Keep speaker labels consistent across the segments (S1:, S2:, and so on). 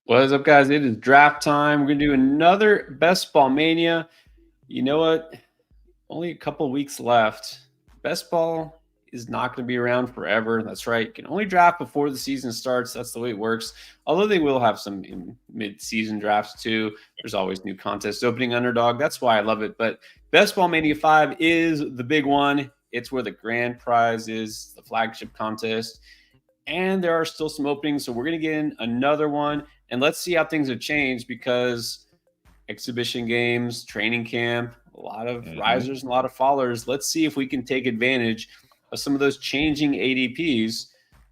S1: What is up, guys? It is draft time. We're going to do another Best Ball Mania. You know what? Only a couple weeks left. Best Ball is not going to be around forever. That's right. You can only draft before the season starts. That's the way it works. Although they will have some in mid-season drafts too. There's always new contests opening Underdog. That's why I love it. But Best Ball Mania 5 is the big one. It's where the grand prize is, the flagship contest. And there are still some openings. So we're going to get in another one. And let's see how things have changed because exhibition games, training camp, a lot of risers and a lot of fallers. Let's see if we can take advantage of some of those changing ADPs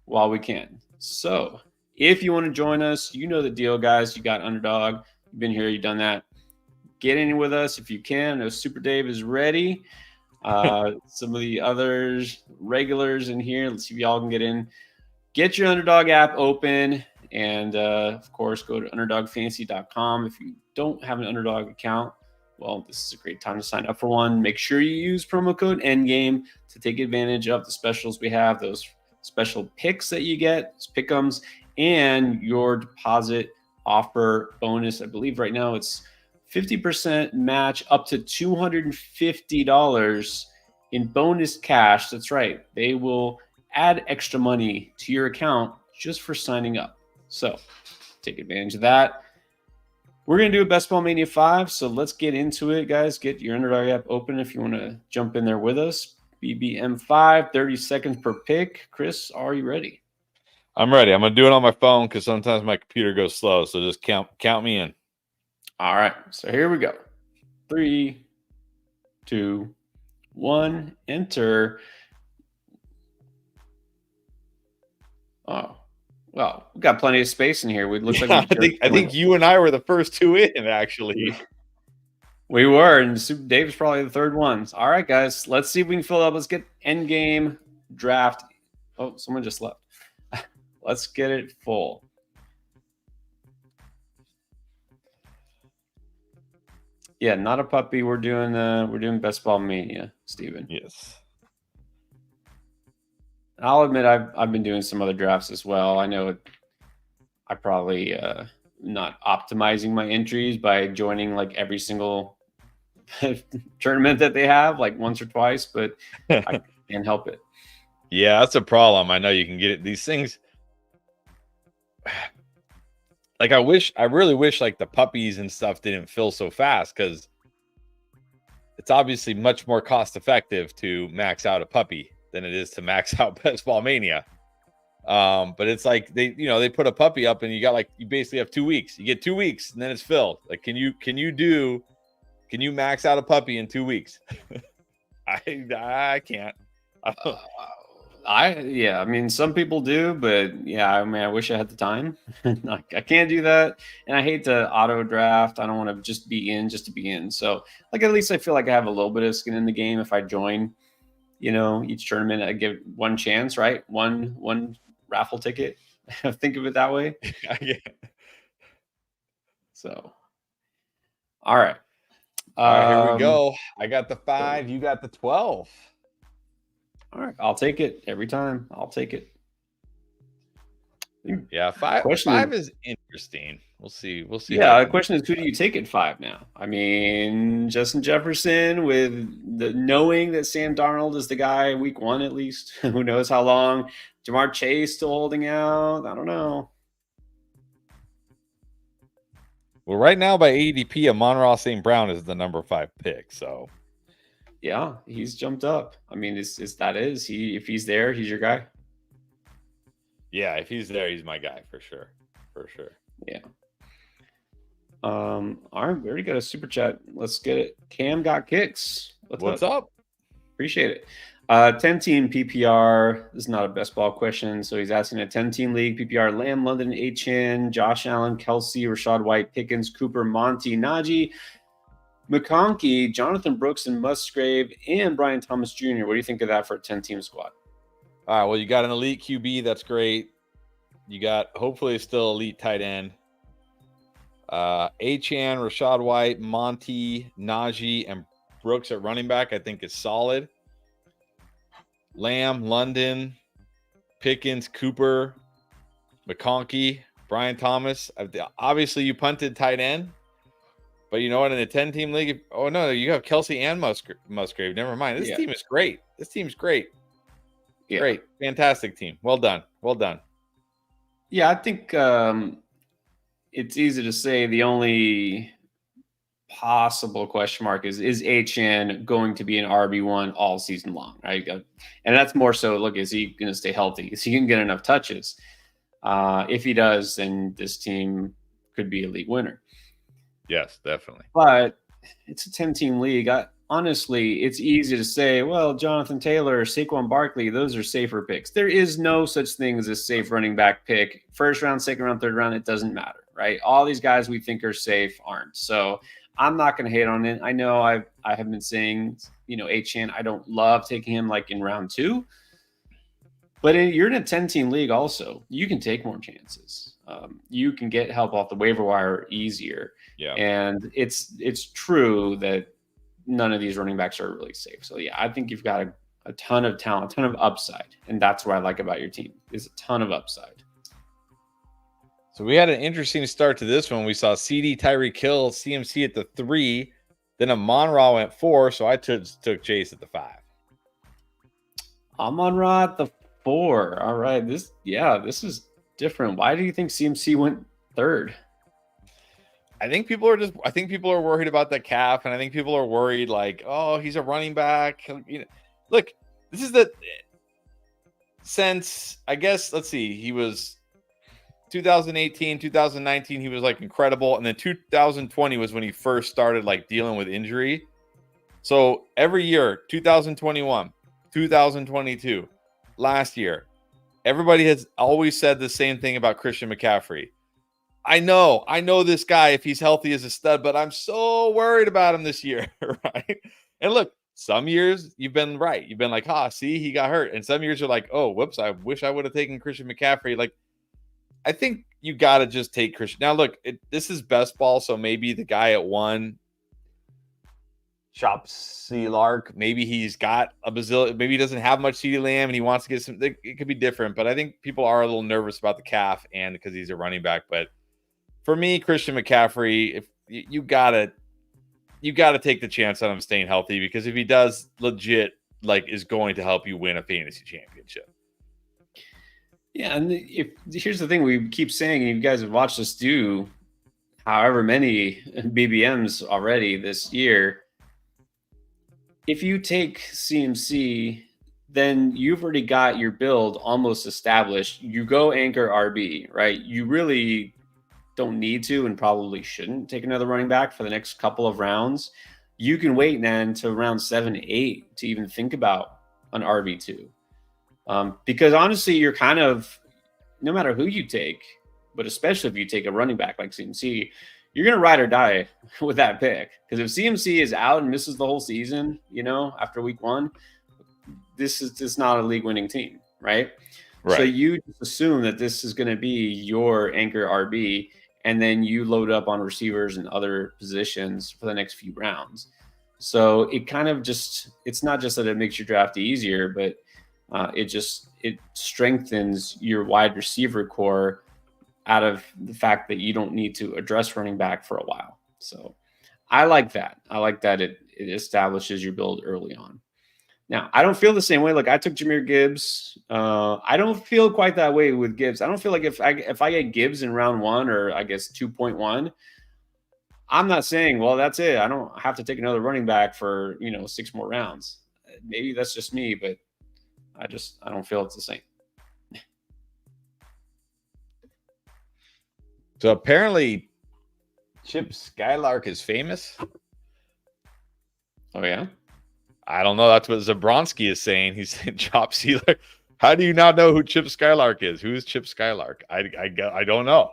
S1: while we can. So if you want to join us, you know the deal, guys. You got Underdog. You've been here. You've done that. Get in with us if you can. I know Super Dave is ready. Some of the others, regulars in here. Let's see if y'all can get in. Get your Underdog app open. And of course, go to underdogfantasy.com. If you don't have an Underdog account, well, this is a great time to sign up for one. Make sure you use promo code ENDGAME to take advantage of the specials we have, those special picks that you get, pick'ems, and your deposit offer bonus. I believe right now it's 50% match up to $250 in bonus cash. That's right. They will add extra money to your account just for signing up. So take advantage of that. We're going to do a Best Ball Mania 5, so let's get into it, guys. Get your Underdog app open if you want to jump in there with us. BBM5, 30 seconds per pick. Chris, are you ready?
S2: I'm ready. I'm going to do it on my phone because sometimes my computer goes slow, so just count me in.
S1: All right, so here we go. 3, 2, 1, enter. Oh. Well, we've got plenty of space in here. We look like
S2: I think you and I were the first two in, actually.
S1: We were, and Super Dave's probably the third one. All right, guys, let's see if we can fill it up. Let's get endgame draft. Oh, someone just left. Let's get it full. Yeah, not a puppy. We're doing Best Ball Mania, Steven.
S2: Yes.
S1: I'll admit I've been doing some other drafts as well. I know I probably not optimizing my entries by joining like every single tournament that they have like once or twice, but I can't help it.
S2: Yeah, that's a problem. I know you can get it. These things, like I really wish like the puppies and stuff didn't fill so fast because it's obviously much more cost effective to max out a puppy than it is to max out Best Ball Mania. But it's like they put a puppy up and you basically have 2 weeks. You get 2 weeks and then it's filled. Like, can you max out a puppy in 2 weeks? I can't.
S1: I mean, some people do, but yeah, I mean, I wish I had the time. I can't do that, and I hate to auto draft. I don't want to just be in just to be in. So, like, at least I feel like I have a little bit of skin in the game if I join. Each tournament I give one chance, right? One raffle ticket. Think of it that way.
S2: Yeah.
S1: So, all right.
S2: Here we go. I got the 5. You got the 12.
S1: All right, I'll take it every time. I'll take it.
S2: Yeah, 5 is interesting. We'll see.
S1: Yeah, the question is, who do you take at 5 now? I mean, Justin Jefferson, with the knowing that Sam Darnold is the guy week 1 at least. Who knows how long? Jamar Chase still holding out. I don't know.
S2: Well, right now by ADP, Amon-Ra St. Brown is the number 5 pick. So.
S1: Yeah, he's jumped up. I mean, if he's there, he's your guy.
S2: Yeah, if he's there, he's my guy for sure.
S1: Yeah. All right, we already got a super chat. Let's get it. Cam got kicks.
S2: What's up?
S1: Appreciate it. 10-team PPR. This is not a best ball question, so he's asking a 10-team league PPR. Lamb, London, Achan, Josh Allen, Kelsey, Rashad White, Pickens, Cooper, Monty, Najee, McConkey, Jonathan Brooks, and Musgrave, and Brian Thomas Jr. What do you think of that for a 10-team squad?
S2: All right, well, you got an elite QB. That's great. You got hopefully still elite tight end. Achan, Rashad White, Monty, Najee, and Brooks at running back, I think is solid. Lamb, London, Pickens, Cooper, McConkey, Brian Thomas. Obviously, you punted tight end. But you know what? In a 10-team league, oh no, you have Kelsey and Musgrave. Never mind. This team is great. This team's great. Yeah. Great. Fantastic team. Well done. Well done.
S1: Yeah, I think it's easy to say the only possible question mark is HN going to be an RB1 all season long, right? And that's more so, look, is he going to stay healthy? Is he going to get enough touches? If he does, then this team could be a league winner.
S2: Yes, definitely.
S1: But it's a 10-team league. Honestly, it's easy to say, well, Jonathan Taylor, Saquon Barkley, those are safer picks. There is no such thing as a safe running back pick. First round, second round, third round, it doesn't matter, right? All these guys we think are safe aren't. So I'm not going to hate on it. I know I have been saying, HN, I don't love taking him like in round 2. But you're in a 10-team league also. You can take more chances. You can get help off the waiver wire easier.
S2: Yeah.
S1: And it's true that none of these running backs are really safe. So, yeah, I think you've got a ton of talent, a ton of upside. And that's what I like about your team is a ton of upside.
S2: So we had an interesting start to this one. We saw CD, Tyreek Hill, CMC at the 3. Then Amon-Ra went 4. So I took Chase at the 5.
S1: Amon-Ra at the 4. All right. This is different. Why do you think CMC went 3rd?
S2: I think people are worried about the calf, and I think people are worried like, oh, he's a running back. Look, this is since I guess, let's see, he was 2018, 2019, he was like incredible, and then 2020 was when he first started like dealing with injury. So every year, 2021, 2022, last year, everybody has always said the same thing about Christian McCaffrey. I know this guy, if he's healthy, is a stud, but I'm so worried about him this year, right? And look, some years you've been right. You've been like, see, he got hurt. And some years you're like, oh, whoops, I wish I would have taken Christian McCaffrey. Like, I think you got to just take Christian. Now, look, this is best ball, so maybe the guy at 1 Chop C. Lark. Maybe he's got a bazillion. Maybe he doesn't have much CeeDee Lamb and he wants to get some. It could be different, but I think people are a little nervous about the calf and because he's a running back. But for me, Christian McCaffrey, if you gotta take the chance on him staying healthy, because if he does, legit is going to help you win a fantasy championship.
S1: Yeah, and here's the thing we keep saying, and you guys have watched us do however many BBMs already this year. If you take CMC, then you've already got your build almost established. You go anchor RB, right? You really don't need to and probably shouldn't take another running back for the next couple of rounds. You can wait then to round 7, 8 to even think about an RB2. Because honestly, you're kind of, no matter who you take, but especially if you take a running back like CMC, you're going to ride or die with that pick. Because if CMC is out and misses the whole season, after week 1, this is just not a league winning team, right? So you just assume that this is going to be your anchor RB, and then you load up on receivers and other positions for the next few rounds. So it kind of it's not just that it makes your draft easier, but it strengthens your wide receiver core out of the fact that you don't need to address running back for a while. So I like that. I like that it establishes your build early on. Now, I don't feel the same way. Like, I took Jahmyr Gibbs. I don't feel quite that way with Gibbs. I don't feel like if I get Gibbs in round 1 or I guess 2.1, I'm not saying, well, that's it. I don't have to take another running back for 6 more rounds. Maybe that's just me, but I don't feel it's the same.
S2: So apparently, Chip Skylark is famous.
S1: Oh yeah.
S2: I don't know. That's what Zabronsky is saying. He's saying Chop Sealer. How do you not know who Chip Skylark is? Who is Chip Skylark? I don't know.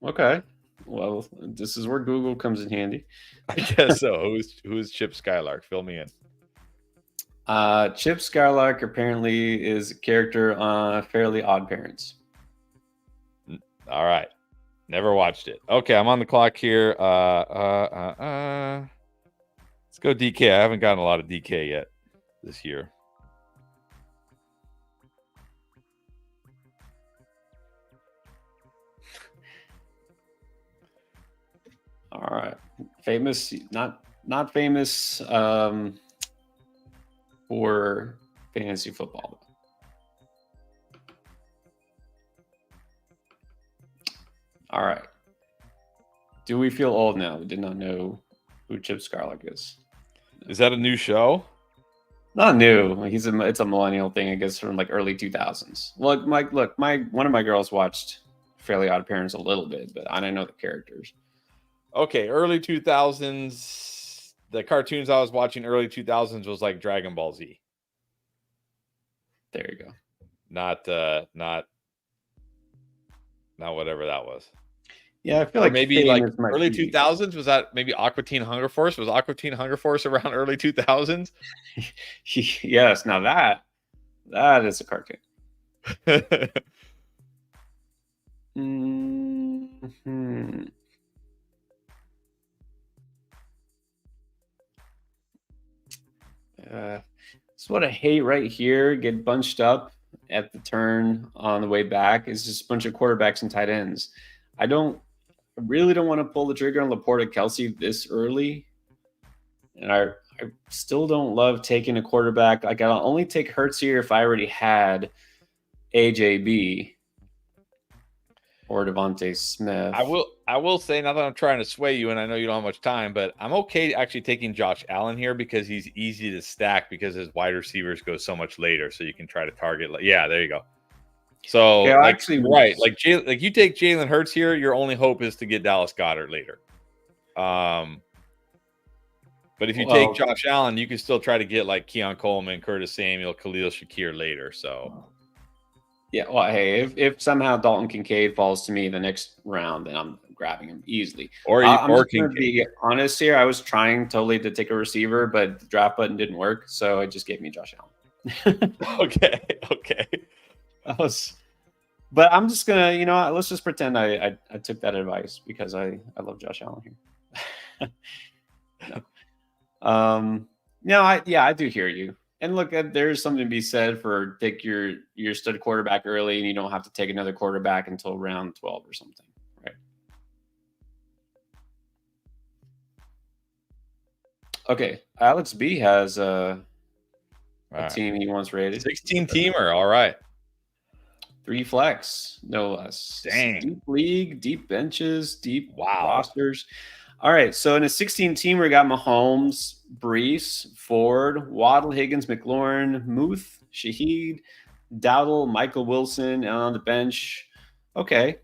S1: Okay. Well, this is where Google comes in handy.
S2: I guess so. Who's Chip Skylark? Fill me in.
S1: Chip Skylark apparently is a character on Fairly Odd Parents.
S2: All right. Never watched it. Okay, I'm on the clock here. Let's go DK. I haven't gotten a lot of DK yet this year.
S1: All right. Famous, not famous for fantasy football. All right. Do we feel old now? We did not know who Chip Scarlett is.
S2: Is that a new show?
S1: Not new. It's a millennial thing, I guess, from like early 2000s. Look, one of my girls watched Fairly Odd Parents a little bit, but I don't know the characters.
S2: Okay, early 2000s. The cartoons I was watching early 2000s was like Dragon Ball Z.
S1: There you go.
S2: Not whatever that was.
S1: Yeah, I feel
S2: or
S1: like
S2: maybe like early
S1: be.
S2: 2000s. Was that maybe Aqua Teen Hunger Force? Was Aqua Teen Hunger Force around early 2000s?
S1: Yes, now that is a cartoon. Mm-hmm. That's what I hate right here. Get bunched up at the turn on the way back. It's just a bunch of quarterbacks and tight ends. I really don't want to pull the trigger on Laporta Kelsey this early. And I still don't love taking a quarterback. Like, I'll only take Hurts here if I already had AJB or Devontae Smith.
S2: I will say, not that I'm trying to sway you, and I know you don't have much time, but I'm okay actually taking Josh Allen here because he's easy to stack because his wide receivers go so much later, so you can try to target. Yeah, there you go. So
S1: yeah,
S2: like,
S1: actually,
S2: right, like you take Jalen Hurts here, your only hope is to get Dallas Goedert later. But if you take Josh Allen, you can still try to get like Keon Coleman, Curtis Samuel, Khalil Shakir later. So
S1: yeah, well, hey, if somehow Dalton Kincaid falls to me the next round, then I'm grabbing him easily. I'm just going to be honest here. I was trying totally to take a receiver, but the draft button didn't work, so it just gave me Josh Allen.
S2: Okay.
S1: But I'm just gonna, let's just pretend I took that advice because I love Josh Allen here. I do hear you. And look, there's something to be said for take your stud quarterback early, and you don't have to take another quarterback until round 12 or something, right? Okay, Alex B has a team he wants rated.
S2: 16 teamer, all right.
S1: 3 flex, no less.
S2: Dang.
S1: Deep league, deep benches, deep rosters. All right, so in a 16-team, we got Mahomes, Brees, Ford, Waddle, Higgins, McLaurin, Muth, Shaheed, Dowdle, Michael Wilson, and on the bench, okay,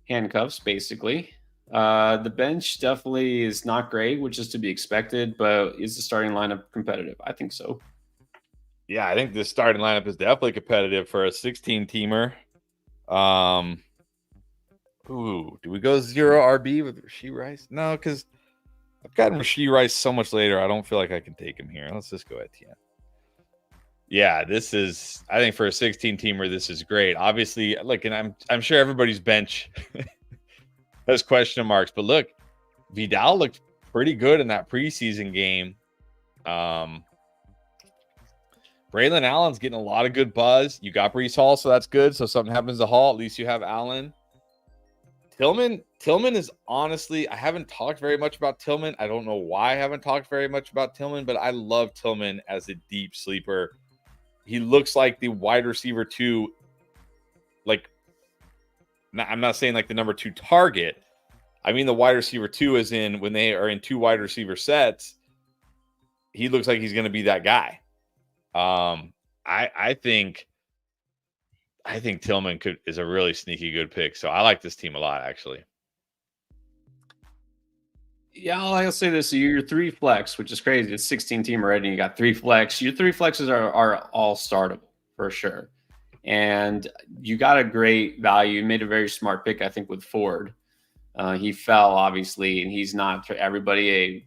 S1: handcuffs, basically. The bench definitely is not great, which is to be expected, but is the starting lineup competitive? I think so.
S2: Yeah, I think the starting lineup is definitely competitive for a 16-teamer. Ooh, do we go 0 RB with Rashee Rice? No, because I've gotten Rashee Rice so much later. I don't feel like I can take him here. Let's just go Etienne. Yeah, this is, I think for a 16-teamer, this is great. Obviously, look, and I'm sure everybody's bench has question marks, but look, Vidal looked pretty good in that preseason game. Braylon Allen's getting a lot of good buzz. You got Brees Hall, so that's good. So if something happens to Hall, at least you have Allen. Tillman is honestly, I haven't talked very much about Tillman. I don't know why I haven't talked very much about Tillman, but I love Tillman as a deep sleeper. He looks like the wide receiver 2. Like, I'm not saying like the number 2 target. I mean the wide receiver 2 is in when they are in 2 wide receiver sets. He looks like he's going to be that guy. I think Tillman is a really sneaky good pick. So I like this team a lot, actually.
S1: Yeah, I'll say this. So your 3 flex, which is crazy. It's 16 team already, and you got 3 flex. Your 3 flexes are all startable for sure. And you got a great value. You made a very smart pick, I think, with Ford. He fell, obviously, and he's not for everybody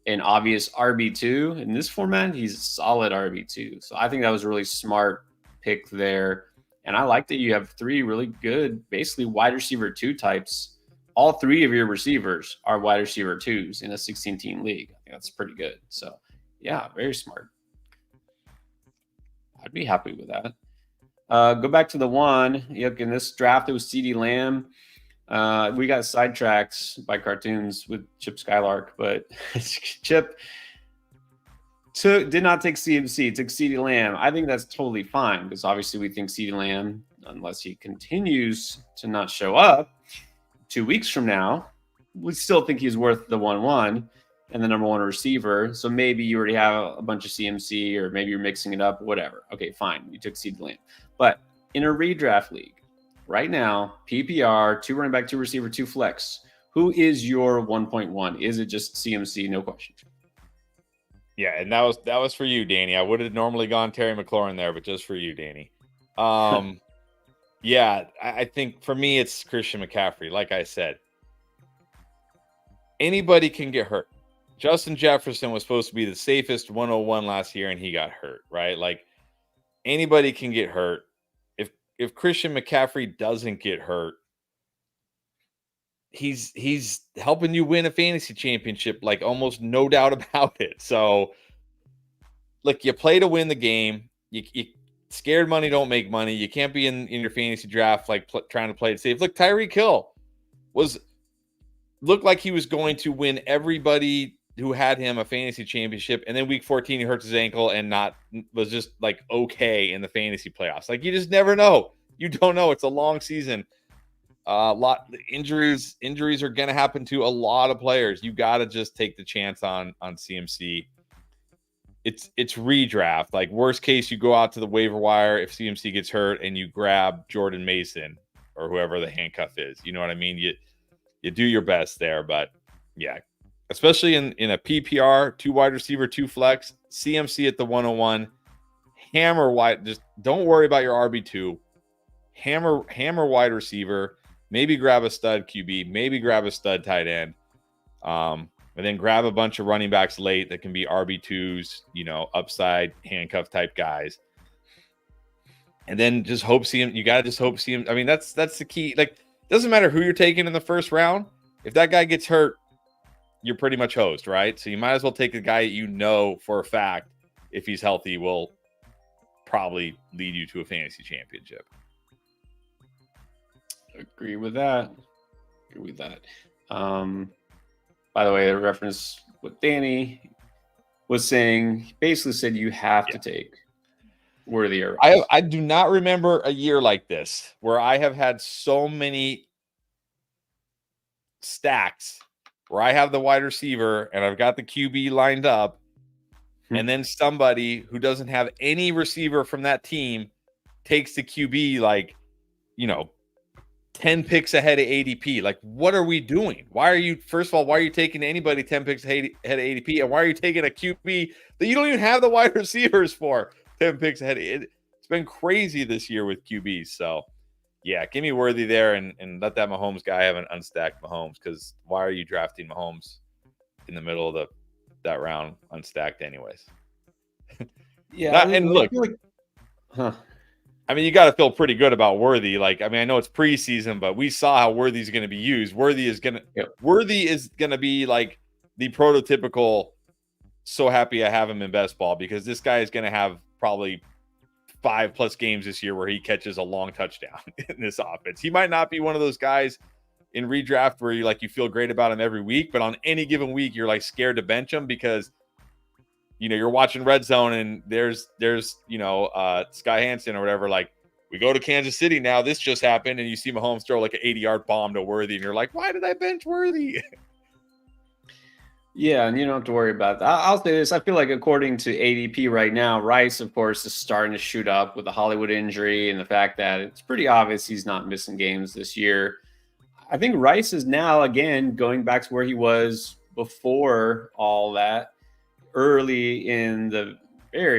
S1: an obvious RB2. In this format, he's a solid RB2. So I think that was a really smart pick there. And I like that you have 3 really good, basically wide receiver 2 types. All 3 of your receivers are wide receiver 2s in a 16-team league. I think that's pretty good. So, yeah, very smart. I'd be happy with that. Go back to the 1. Look, in this draft, it was CeeDee Lamb. We got sidetracked by cartoons with Chip Skylark, but Chip did not take CMC, took CeeDee Lamb. I think that's totally fine because obviously we think CeeDee Lamb, unless he continues to not show up 2 weeks from now, we still think he's worth the 1-1 and the number one receiver. So maybe you already have a bunch of CMC, or maybe you're mixing it up, whatever. Okay, fine. You took CeeDee Lamb. But in a redraft league, right now, PPR, 2 running back, 2 receiver, 2 flex. Who is your 1.1? Is it just CMC? No question.
S2: Yeah, and that was for you, Danny. I would have normally gone Terry McLaurin there, but just for you, Danny. Yeah, I think for me it's Christian McCaffrey. Like I said, anybody can get hurt. Justin Jefferson was supposed to be the safest 101 last year, and he got hurt, right? Like, anybody can get hurt. If Christian McCaffrey doesn't get hurt, he's helping you win a fantasy championship, like almost no doubt about it. So, look, you play to win the game. You scared money don't make money. You can't be in your fantasy draft like trying to play it safe. Look, Tyreek Hill looked like he was going to win everybody who had him a fantasy championship, and then week 14 he hurts his ankle and was just like okay in the fantasy playoffs. Like, you just never know. You don't know. It's a long season. Injuries are going to happen to a lot of players. You got to just take the chance on CMC. It's redraft. Like, worst case, you go out to the waiver wire if CMC gets hurt and you grab Jordan Mason or whoever the handcuff is. You know what I mean? You do your best there, but yeah, especially in a PPR, 2 wide receiver, 2 flex, CMC at the 101, hammer wide. Just don't worry about your RB2. Hammer wide receiver. Maybe grab a stud QB. Maybe grab a stud tight end. And then grab a bunch of running backs late that can be RB2s, upside handcuff type guys. And then just hope CM. You gotta just hope CM. I mean, that's the key. Like, doesn't matter who you're taking in the first round. If that guy gets hurt, you're pretty much hosed, right? So you might as well take a guy for a fact, if he's healthy, will probably lead you to a fantasy championship.
S1: Agree with that. By the way, the reference what Danny was saying, he basically said you have to take Worthy or Rice.
S2: I do not remember a year like this where I have had so many stacks where I have the wide receiver and I've got the QB lined up, and then somebody who doesn't have any receiver from that team takes the QB 10 picks ahead of ADP. Like, what are we doing? Why are you taking anybody 10 picks ahead of ADP? And why are you taking a QB that you don't even have the wide receivers for 10 picks ahead? It's been crazy this year with QBs. So, yeah, give me Worthy there and let that Mahomes guy have an unstacked Mahomes, because why are you drafting Mahomes in the middle of that round unstacked anyways?
S1: Yeah.
S2: Look. I mean, you got to feel pretty good about Worthy. Like, I mean, I know it's preseason, but we saw how Worthy's going to be used. Worthy is going to be like the prototypical, so happy I have him in best ball, because this guy is going to have probably 5+ games this year where he catches a long touchdown in this offense. He might not be one of those guys in redraft where you feel great about him every week, but on any given week, you're like scared to bench him because you're watching Red Zone and there's Sky Hansen or whatever. Like, we go to Kansas City now. This just happened, and you see Mahomes throw like an 80-yard bomb to Worthy, and you're like, why did I bench Worthy?
S1: Yeah, and you don't have to worry about that. I'll say this. I feel like according to ADP right now, Rice, of course, is starting to shoot up with the Hollywood injury and the fact that it's pretty obvious he's not missing games this year. I think Rice is now, again, going back to where he was before all that. Very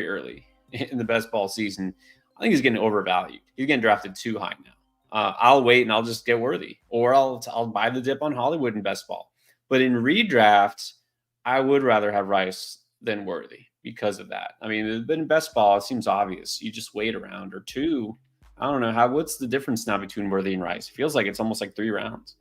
S1: early in the best ball season, I think he's getting overvalued. He's getting drafted too high now. I'll wait and I'll just get Worthy, or I'll buy the dip on Hollywood in best ball. But in redraft, I would rather have Rice than Worthy because of that. I mean, in best ball, it seems obvious. You just wait a round or two. I don't know what's the difference now between Worthy and Rice? It feels like it's almost like 3 rounds.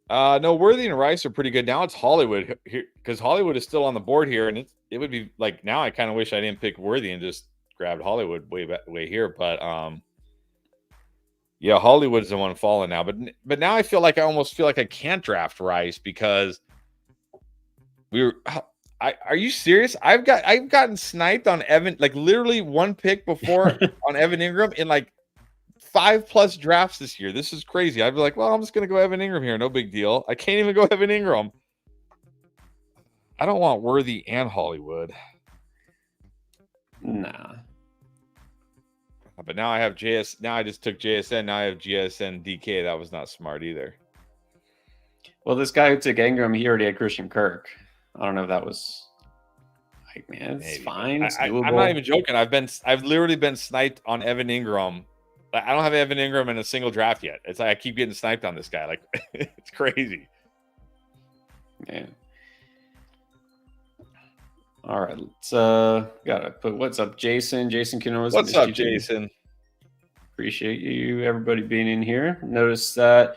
S2: No, Worthy and Rice are pretty good. Now it's Hollywood here, because Hollywood is still on the board here, and it would be like, now I kind of wish I didn't pick Worthy and just grabbed Hollywood way here. But Yeah, Hollywood's the one falling now, but now I almost feel like I can't draft Rice because we were. Are you serious? I've gotten sniped on Evan, like literally one pick before on Evan Ingram in like 5+ drafts this year. This is crazy. I'd be like, well, I'm just gonna go Evan Ingram here, no big deal. I can't even go Evan Ingram. I don't want Worthy and Hollywood.
S1: Nah.
S2: But now I have JS. Now I just took JSN. Now I have GSN DK. That was not smart either.
S1: Well, this guy who took Ingram, he already had Christian Kirk. I don't know if that was like, man, it's
S2: Maybe.
S1: fine. It's
S2: I'm
S1: doable.
S2: not even joking. I've literally been sniped on Evan Ingram. I don't have Evan Ingram in a single draft yet. It's like I keep getting sniped on this guy. Like it's crazy.
S1: Yeah. All right, let's gotta put what's up, Jason. Jason Canoas.
S2: What's up, Jason?
S1: Appreciate you, everybody being in here. Notice that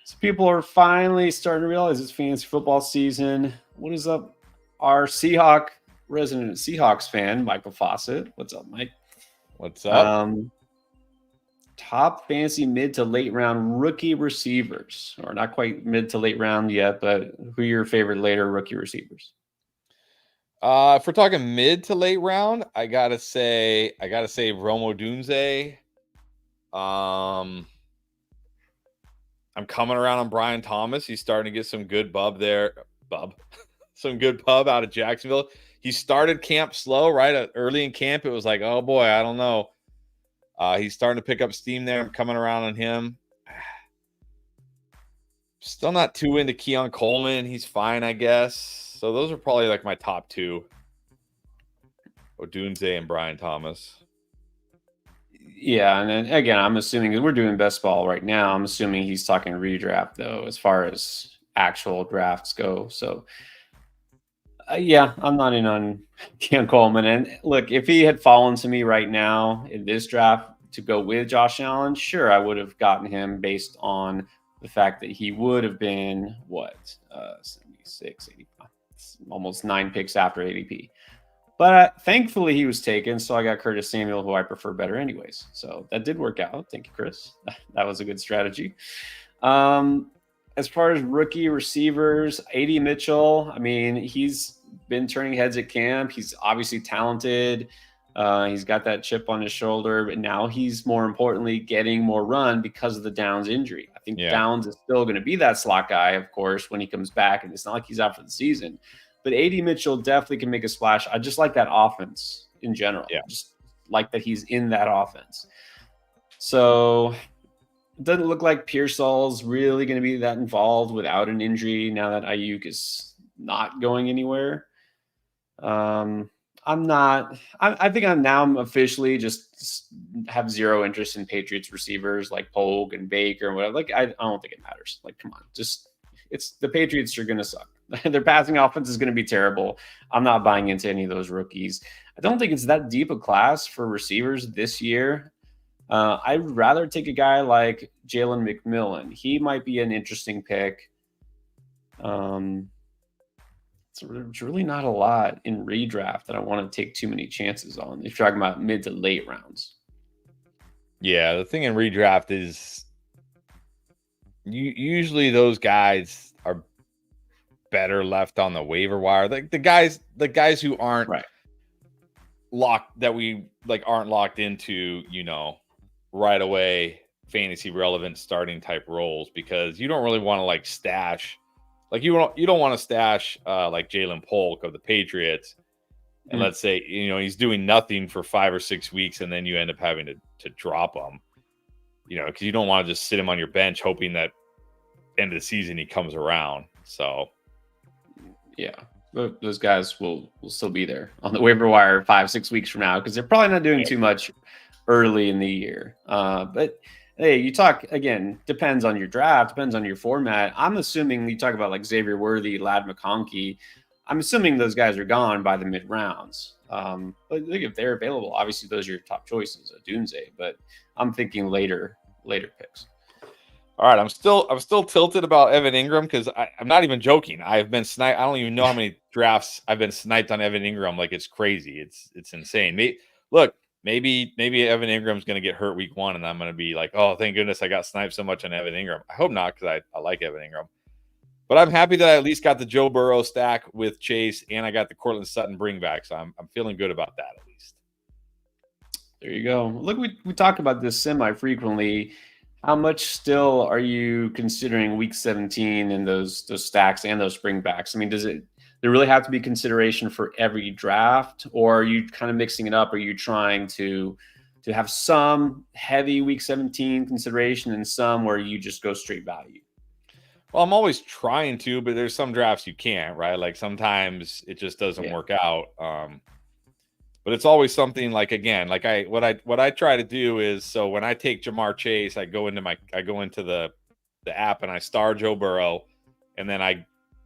S1: some people are finally starting to realize it's fantasy football season. What is up, our resident Seahawks fan, Michael Fawcett? What's up, Mike?
S2: What's up?
S1: Top fantasy mid to late round rookie receivers, or not quite mid to late round yet, but who are your favorite later rookie receivers?
S2: If we're talking mid to late round, I gotta say Romo Dunze. I'm coming around on Brian Thomas. He's starting to get some good some good pub out of Jacksonville. He started camp slow, right? Early in camp, it was like, oh boy, I don't know. He's starting to pick up steam there. I'm coming around on him. Still not too into Keon Coleman. He's fine, I guess. So those are probably like my top two. Odunze and Brian Thomas.
S1: Yeah, and then again, I'm assuming we're doing best ball right now. I'm assuming he's talking redraft though, as far as actual drafts go. So yeah, I'm not in on Keon Coleman. And look, if he had fallen to me right now in this draft to go with Josh Allen, sure, I would have gotten him based on the fact that he would have been 76, 85, almost 9 picks after ADP. But thankfully he was taken, so I got Curtis Samuel, who I prefer better anyways. So that did work out. Thank you, Chris. That was a good strategy. As far as rookie receivers, AD Mitchell, I mean, he's been turning heads at camp. He's obviously talented. He's got that chip on his shoulder, but now he's more importantly getting more run because of the Downs injury. I think Downs is still going to be that slot guy, of course, when he comes back, and it's not like he's out for the season. But AD Mitchell definitely can make a splash. I just like that offense in general.
S2: Yeah.
S1: Just like that he's in that offense. So it doesn't look like Pearsall's really going to be that involved without an injury now that Ayuk is not going anywhere. I think I'm officially just have zero interest in Patriots receivers like Pogue and Baker and whatever. Like, I don't think it matters. Like, come on, it's the Patriots are going to suck. Their passing offense is going to be terrible. I'm not buying into any of those rookies. I don't think it's that deep a class for receivers this year. I'd rather take a guy like Jalen McMillan. He might be an interesting pick. It's really not a lot in redraft that I want to take too many chances on if you're talking about mid to late rounds.
S2: Yeah, the thing in redraft is usually those guys are better left on the waiver wire. Like the guys who aren't locked, that we like aren't locked into, right away fantasy relevant starting type roles, because you don't really want to like stash, like you don't want to stash like Jalen Polk of the Patriots, and let's say he's doing nothing for 5 or 6 weeks, and then you end up having to drop him, because you don't want to just sit him on your bench hoping that end of the season he comes around. So
S1: yeah, those guys will still be there on the waiver wire 5-6 weeks from now, because they're probably not doing too much early in the year. But hey, you talk again, depends on your draft, depends on your format. I'm assuming you talk about like Xavier Worthy, Lad McConkey. I'm assuming those guys are gone by the mid rounds. But look, if they're available, obviously those are your top choices, Dunze. But I'm thinking later picks.
S2: All right, I'm still tilted about Evan Ingram, because I'm not even joking. I've been sniped. I don't even know how many drafts I've been sniped on Evan Ingram. Like, it's crazy. It's insane. Look, maybe Evan Ingram's going to get hurt week 1, and I'm going to be like, oh, thank goodness I got sniped so much on Evan Ingram. I hope not, because I like Evan Ingram. But I'm happy that I at least got the Joe Burrow stack with Chase, and I got the Cortland Sutton bring back. So I'm feeling good about that at least.
S1: There you go. Look, we talk about this semi-frequently. How much still are you considering week 17 and those stacks and those bringbacks? I mean, does there really have to be consideration for every draft, or are you kind of mixing it up? Are you trying to have some heavy week 17 consideration and some where you just go straight value?
S2: Well, I'm always trying to, but there's some drafts you can't, right? Like sometimes it just doesn't work out. But it's always something like, again, like what I try to do is, so when I take Jamar Chase, I go into the app and I star Joe Burrow, and then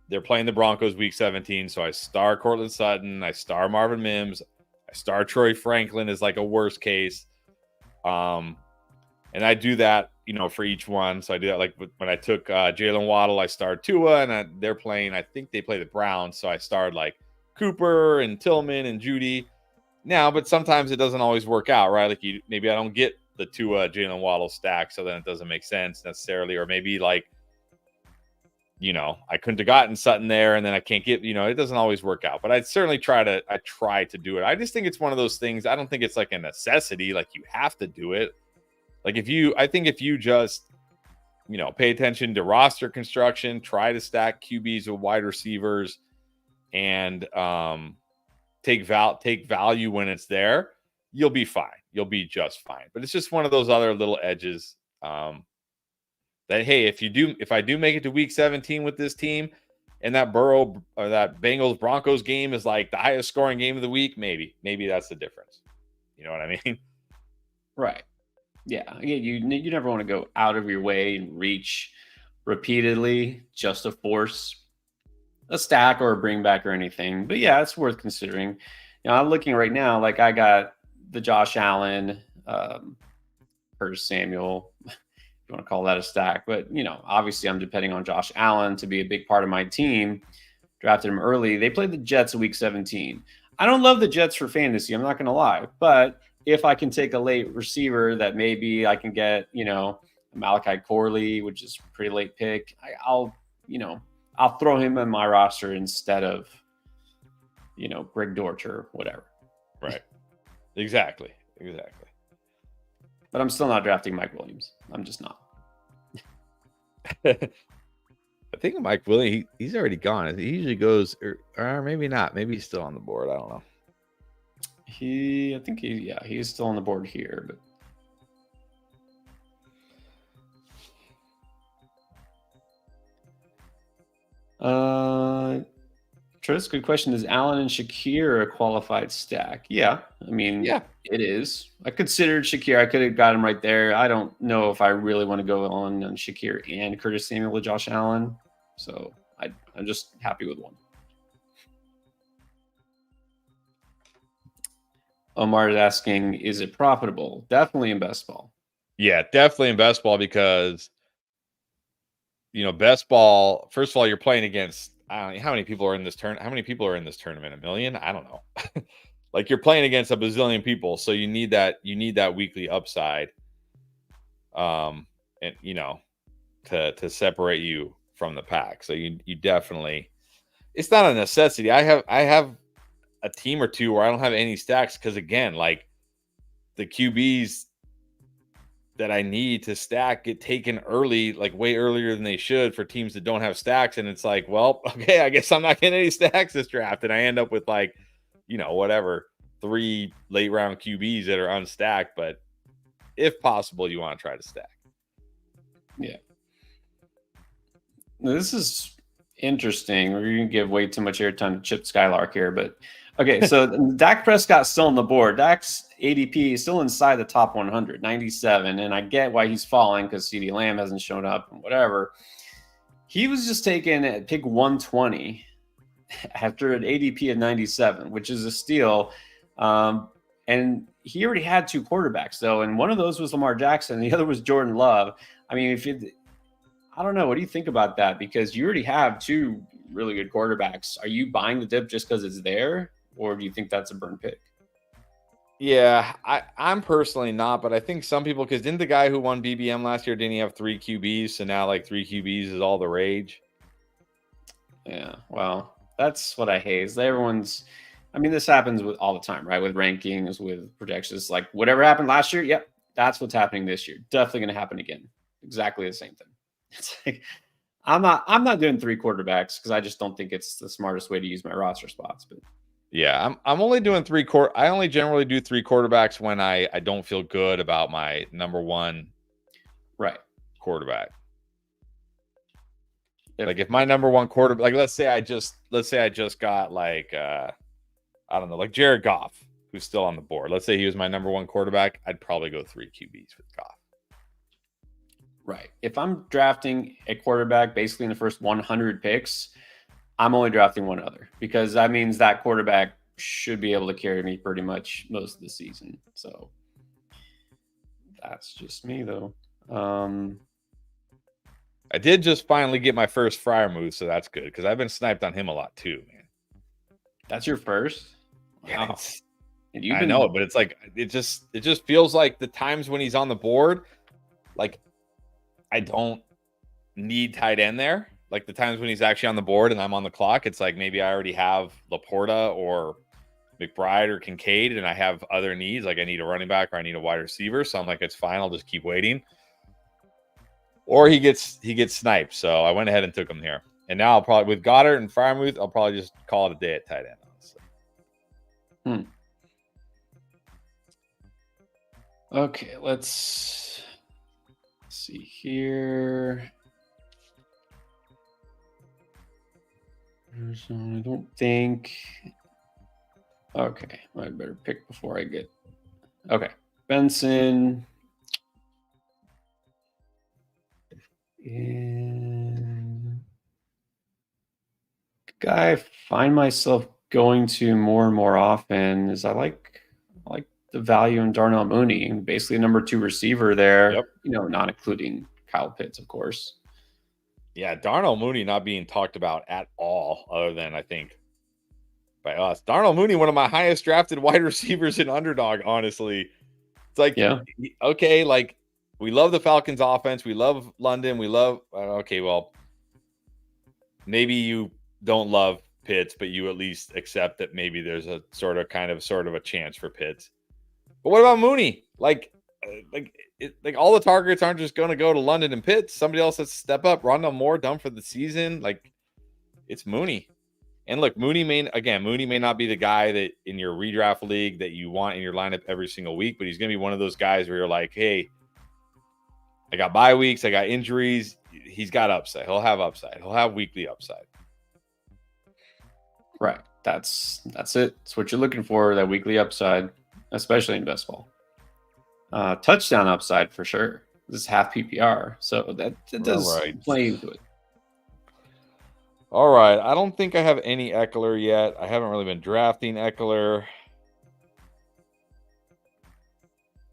S2: they're playing the Broncos week 17, so I star Cortland Sutton, I star Marvin Mims, I star Troy Franklin as like a worst case, and I do that, for each one. So I do that like when I took Jalen Waddle, I starred Tua, and they're playing. I think they play the Browns, so I starred like Cooper and Tillman and Judy. Now, but sometimes it doesn't always work out, right? Like maybe I don't get the Tua Jalen Waddle stack, so then it doesn't make sense necessarily. Or maybe like, I couldn't have gotten Sutton there, and then I can't get, it doesn't always work out. But I try to do it. I just think it's one of those things. I don't think it's like a necessity, like you have to do it. Like I think if you just, pay attention to roster construction, try to stack QBs with wide receivers, and take value when it's there, you'll be fine. You'll be just fine. But it's just one of those other little edges that, hey, if I do make it to week 17 with this team, and that Burrow or that Bengals Broncos game is like the highest scoring game of the week, maybe that's the difference. You know what I mean?
S1: Right. Yeah. Again, you never want to go out of your way and reach repeatedly just to force a stack or a bring back or anything. But yeah, it's worth considering. I'm looking right now, like I got the Josh Allen, Curtis Samuel, if you want to call that a stack. But, obviously I'm depending on Josh Allen to be a big part of my team. Drafted him early. They played the Jets in week 17. I don't love the Jets for fantasy, I'm not going to lie. But if I can take a late receiver that maybe I can get, Malachi Corley, which is a pretty late pick, I'll throw him in my roster instead of, Greg Dortch or whatever.
S2: Right. Exactly.
S1: But I'm still not drafting Mike Williams. I'm just not.
S2: I think Mike Williams, he's already gone. He usually goes, or maybe not. Maybe he's still on the board. I don't know.
S1: He's still on the board here, but Tris, good question. Is Allen and Shakir a qualified stack? Yeah. I mean,
S2: yeah,
S1: it is. I considered Shakir. I could have got him right there. I don't know if I really want to go on Shakir and Curtis Samuel with Josh Allen. So I'm just happy with one. Omar is asking, is it profitable? Definitely in best ball.
S2: Yeah, definitely in best ball because, best ball, first of all, you're playing against, I don't know, how many people are in this tournament? How many people are in this tournament? 1 million? I don't know. Like you're playing against a bazillion people. So you need that weekly upside. And to separate you from the pack. So you definitely, it's not a necessity. I have a team or two where I don't have any stacks because, again, like the QBs that I need to stack get taken early, like way earlier than they should for teams that don't have stacks. And it's like, well, okay, I guess I'm not getting any stacks this draft. And I end up with like, whatever, 3 late round QBs that are unstacked. But if possible, you want to try to stack.
S1: Yeah. Now, this is interesting. We're going to give way too much airtime to Chip Skylark here, but okay. So Dak Prescott's still on the board. Dak's ADP is still inside the top 100, 97. And I get why he's falling because CeeDee Lamb hasn't shown up and whatever. He was just taken at pick 120 after an ADP of 97, which is a steal. And he already had 2 quarterbacks, though. And one of those was Lamar Jackson. And the other was Jordan Love. I mean, I don't know. What do you think about that? Because you already have 2 really good quarterbacks. Are you buying the dip just because it's there? Or do you think that's a burn pick?
S2: Yeah, I'm personally not, but I think some people, because didn't the guy who won BBM last year, didn't he have 3 QBs? So now like 3 QBs is all the rage.
S1: Yeah, well, that's what I hate. Is everyone's. I mean, this happens with all the time, right? With rankings, with projections, like whatever happened last year. Yep, that's what's happening this year. Definitely going to happen again. Exactly the same thing. It's like I'm not doing 3 quarterbacks because I just don't think it's the smartest way to use my roster spots. But
S2: Yeah, I'm only doing I only generally do 3 quarterbacks when I don't feel good about my number one
S1: right,
S2: quarterback. Like if my number one quarterback, like let's say I just got like I don't know, like Jared Goff, who's still on the board. Let's say he was my number one quarterback, I'd probably go 3 QBs with Goff.
S1: right. If I'm drafting a quarterback basically in the first 100 picks, I'm only drafting one other because that means that quarterback should be able to carry me pretty much most of the season. So that's just me, though.
S2: I did just finally get my first Fryer move, so that's good because I've been sniped on him a lot too, man.
S1: That's your first?
S2: Yeah,
S1: Wow. And you've
S2: I
S1: been
S2: know, but it's like it just feels like the times when he's on the board, like I don't need tight end there. Like the times when he's actually on the board and I'm on the clock, it's like maybe I already have Laporta or McBride or Kincaid, and I have other needs. Like I need a running back or I need a wide receiver. So I'm like, it's fine. I'll just keep waiting. Or he gets sniped. So I went ahead and took him here. And now I'll probably with Goddard and Freiermuth, I'll probably just call it a day at tight end. Honestly.
S1: Okay, let's see here. So I don't think. Okay, I better pick before I get. Okay, Benson. And guy I find myself going to more and more often is I like the value in Darnell Mooney, basically number 2 receiver there.
S2: Yep.
S1: You know, not including Kyle Pitts, of course.
S2: Yeah, Darnell Mooney not being talked about at all, other than I think by us. Darnell Mooney, one of my highest drafted wide receivers in Underdog, honestly. It's like,
S1: Yeah.
S2: Okay, like we love the Falcons offense. We love London. We love, okay, well, maybe you don't love Pitts, but you at least accept that maybe there's a sort of a chance for Pitts. But what about Mooney? Like all the targets aren't just going to go to London and Pitts. Somebody else has to step up. Rondell Moore done for the season. Like it's Mooney. And look, Mooney may not be the guy that in your redraft league that you want in your lineup every single week, but he's going to be one of those guys where you're like, hey, I got bye weeks, I got injuries. He's got upside. He'll have upside. He'll have weekly upside.
S1: Right. That's it. It's what you're looking for, that weekly upside, especially in best ball. Touchdown upside for sure. This is half PPR, so that does play into it.
S2: All right. I don't think I have any Eckler yet. I haven't really been drafting Eckler.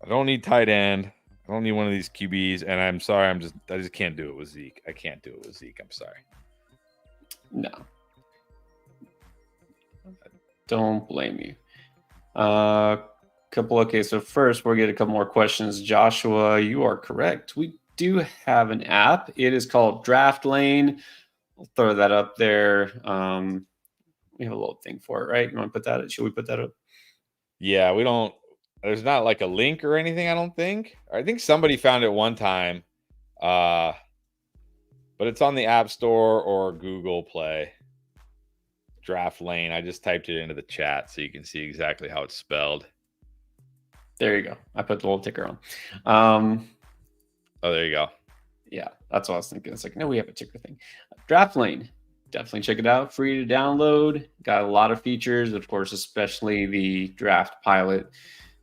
S2: I don't need tight end. I don't need one of these QBs. And I'm sorry, I just can't do it with Zeke. I can't do it with Zeke. I'm sorry.
S1: No. Don't blame you. Okay, so first we'll get a couple more questions. Joshua, you are correct. We do have an app. It is called Draft Lane. I'll throw that up there. We have a little thing for it, right? You want to put that? Should we put that up?
S2: Yeah, we don't. There's not like a link or anything, I don't think. I think somebody found it one time. But it's on the App Store or Google Play. Draft Lane. I just typed it into the chat so you can see exactly how it's spelled.
S1: There you go. I put the little ticker on.
S2: Oh, there you go.
S1: Yeah, that's what I was thinking. It's like, no, we have a ticker thing. Draft Lane. Definitely check it out. Free to download. Got a lot of features, of course, especially the draft pilot,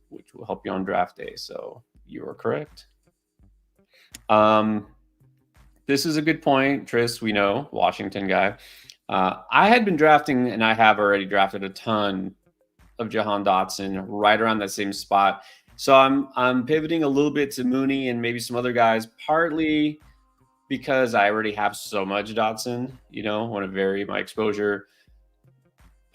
S1: which will help you on draft day. So you are correct. This is a good point, Tris. We know, Washington guy. I had been drafting, and I have already drafted a ton of Jahan Dotson right around that same spot. So I'm pivoting a little bit to Mooney and maybe some other guys, partly because I already have so much Dotson, want to vary my exposure.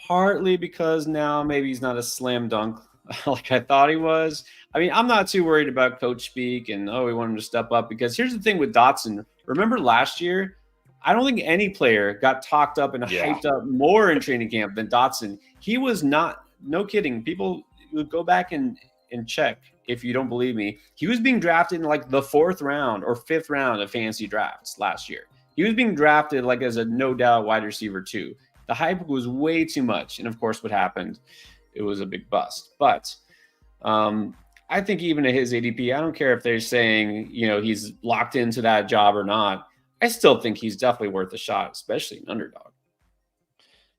S1: Partly because now maybe he's not a slam dunk like I thought he was. I mean, I'm not too worried about coach speak and we want him to step up, because here's the thing with Dodson. Remember last year, I don't think any player got talked up and hyped up more in training camp than Dodson. He was not, no kidding. People would go back and check if you don't believe me. He was being drafted in like the 4th round or 5th round of fantasy drafts last year. He was being drafted like as a no doubt wide receiver too. The hype was way too much. And of course, what happened? It was a big bust. But I think even at his ADP, I don't care if they're saying, he's locked into that job or not. I still think he's definitely worth a shot, especially an underdog.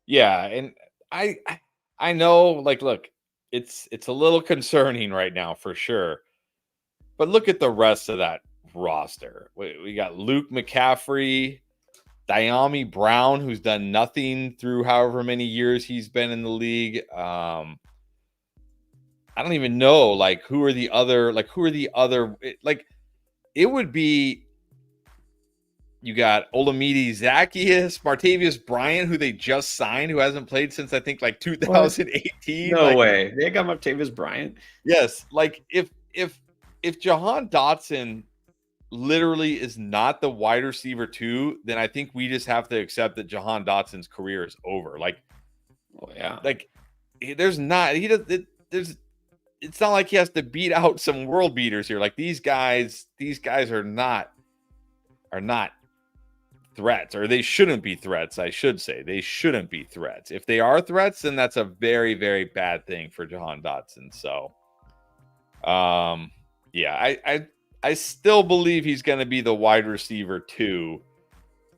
S2: Yeah, and I know, like, look, it's a little concerning right now for sure. But look at the rest of that roster. We got Luke McCaffrey, Diami Brown, who's done nothing through however many years he's been in the league. I don't even know, who are the other, it would be, you got Olamide Zacchaeus, Martavius Bryant, who they just signed, who hasn't played since I think 2018.
S1: No way. They got Martavius Bryant.
S2: Yes. If Jahan Dotson literally is not the wide receiver 2, then I think we just have to accept that Jahan Dotson's career is over. There's not, it's not like he has to beat out some world beaters here. These guys are not threats, or they shouldn't be threats. I should say they shouldn't be threats. If they are threats, then that's a very, very bad thing for Jahan Dotson. So, yeah, I still believe he's going to be the wide receiver 2.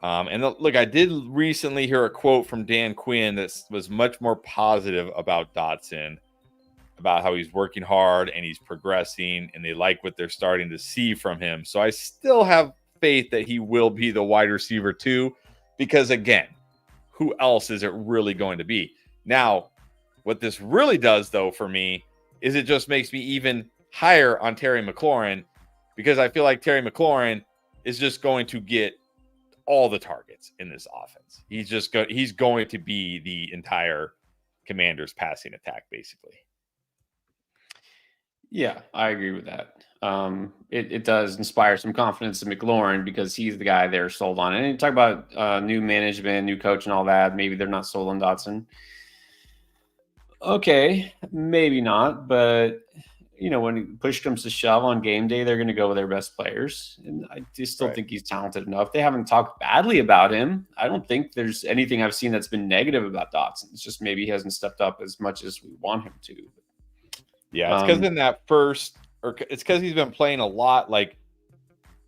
S2: And look, I did recently hear a quote from Dan Quinn that was much more positive about Dotson, about how he's working hard and he's progressing, and they like what they're starting to see from him. So I still have faith that he will be the wide receiver 2, because again, who else is it really going to be? Now, what this really does though for me is it just makes me even higher on Terry McLaurin, because I feel like Terry McLaurin is just going to get all the targets in this offense. He's going to be the entire Commanders passing attack, basically.
S1: Yeah, I agree with that. It does inspire some confidence in McLaurin, because he's the guy they're sold on. And you talk about new management, new coach, and all that. Maybe they're not sold on Dotson. Okay, maybe not. But, when push comes to shove on game day, they're going to go with their best players. And I just still think he's talented enough. They haven't talked badly about him. I don't think there's anything I've seen that's been negative about Dotson. It's just maybe he hasn't stepped up as much as we want him to.
S2: Yeah, it's because in that first, or it's because he's been playing a lot.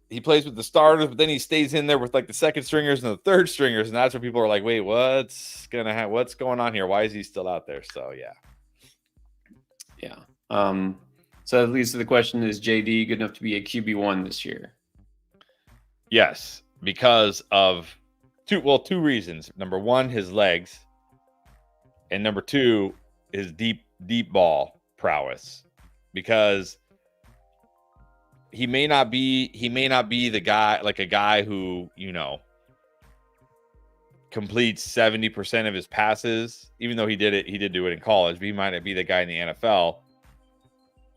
S2: He plays with the starters, but then he stays in there with the second stringers and the third stringers, and that's where people are like, "Wait, what's going on here? Why is he still out there?" So
S1: yeah. So that leads to the question: is JD good enough to be a QB1 this year?
S2: Yes, because of two reasons. Number one, his legs, and number two, his deep ball prowess, because he may not be the guy, a guy who completes 70% of his passes, even though he did do it in college, but he might not be the guy in the NFL.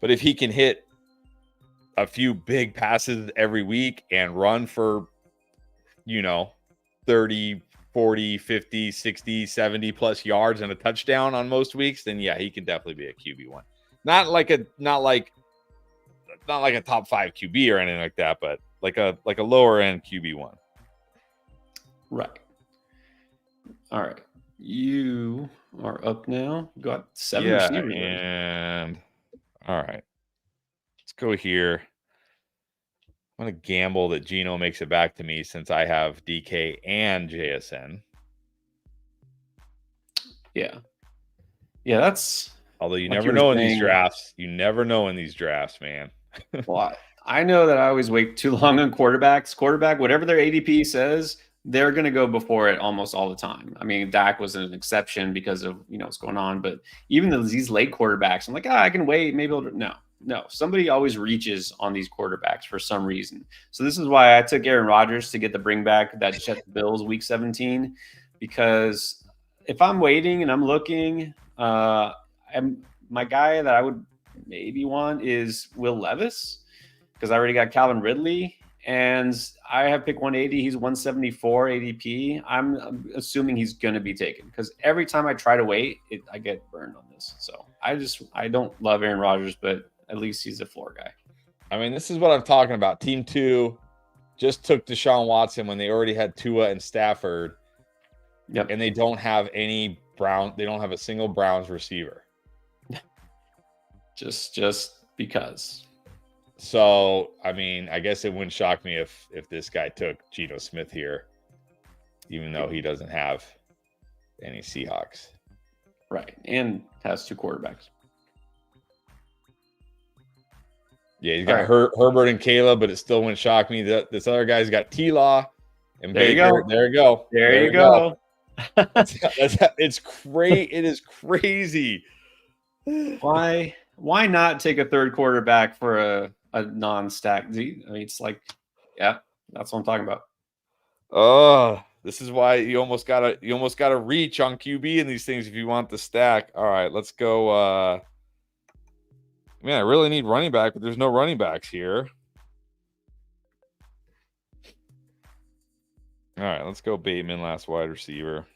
S2: But if he can hit a few big passes every week and run for 30, 40, 50, 60, 70 plus yards and a touchdown on most weeks, then yeah, he can definitely be a QB1. Not like a top 5 QB or anything like that, but like a lower end QB1.
S1: Right. All right. You are up now. You got 7 receivers.
S2: And all right. Let's go here. I'm going to gamble that Gino makes it back to me, since I have DK and JSN.
S1: Yeah. Yeah, that's...
S2: Although you never know in these drafts. You never know in these drafts, man.
S1: Well, I know that I always wait too long on quarterbacks. Quarterback, whatever their ADP says, they're going to go before it almost all the time. I mean, Dak was an exception because of, what's going on. But even these late quarterbacks, I'm like, I can wait. Maybe No. Somebody always reaches on these quarterbacks for some reason. So this is why I took Aaron Rodgers to get the bring back that Jets Bills week 17, because if I'm waiting and I'm looking, my guy that I would maybe want is Will Levis because I already got Calvin Ridley. And I have pick 180. He's 174 ADP. I'm assuming he's going to be taken because every time I try to wait, I get burned on this. So I don't love Aaron Rodgers, but at least he's a floor guy.
S2: I mean, this is what I'm talking about. Team 2 just took Deshaun Watson when they already had Tua and Stafford.
S1: Yep.
S2: And they don't have any they don't have a single Browns receiver.
S1: just because.
S2: So, I mean, I guess it wouldn't shock me if this guy took Geno Smith here, even though he doesn't have any Seahawks.
S1: Right. And has 2 quarterbacks.
S2: Yeah, he's got Herbert and Caleb, but it still wouldn't shock me that this other guy's got T-Law and
S1: there
S2: Baker.
S1: You
S2: there you go.
S1: There you go.
S2: It's great. It is crazy.
S1: Why not take a third quarterback for a non-stack? I mean, it's like, yeah, that's what I'm talking about.
S2: Oh, this is why you almost gotta reach on QB in these things if you want the stack. All right, let's go. Man, I really need running back, but there's no running backs here. All right, let's go Bateman, last wide receiver.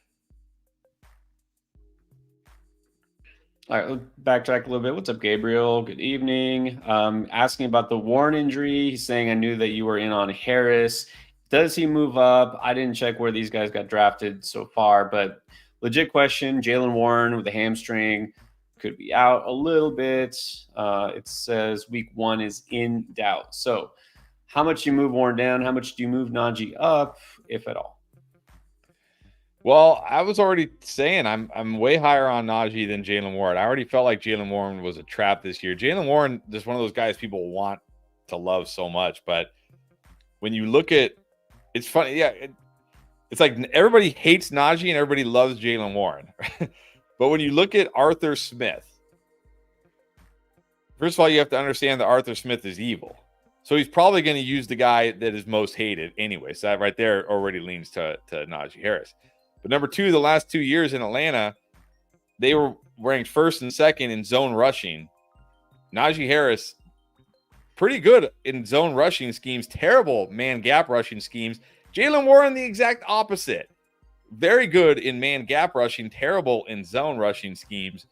S1: All right, let's backtrack a little bit. What's up, Gabriel? Good evening. Asking about the Warren injury. He's saying, I knew that you were in on Harris. Does he move up? I didn't check where these guys got drafted so far, but legit question. Jaylen Warren with a hamstring could be out a little bit. It says week 1 is in doubt. So how much do you move Warren down? How much do you move Najee up, if at all?
S2: Well, I was already saying I'm way higher on Najee than Jaylen Warren. I already felt like Jaylen Warren was a trap this year. Jaylen Warren is one of those guys people want to love so much, but when you look at, it's funny, yeah, it's like everybody hates Najee and everybody loves Jaylen Warren. But when you look at Arthur Smith, first of all, you have to understand that Arthur Smith is evil. So he's probably going to use the guy that is most hated anyway. So that right there already leans to Najee Harris. But number 2, the last 2 years in Atlanta, they were ranked 1st and 2nd in zone rushing. Najee Harris, pretty good in zone rushing schemes, terrible man gap rushing schemes. Jaylen Warren, the exact opposite. Very good in man gap rushing, terrible in zone rushing schemes.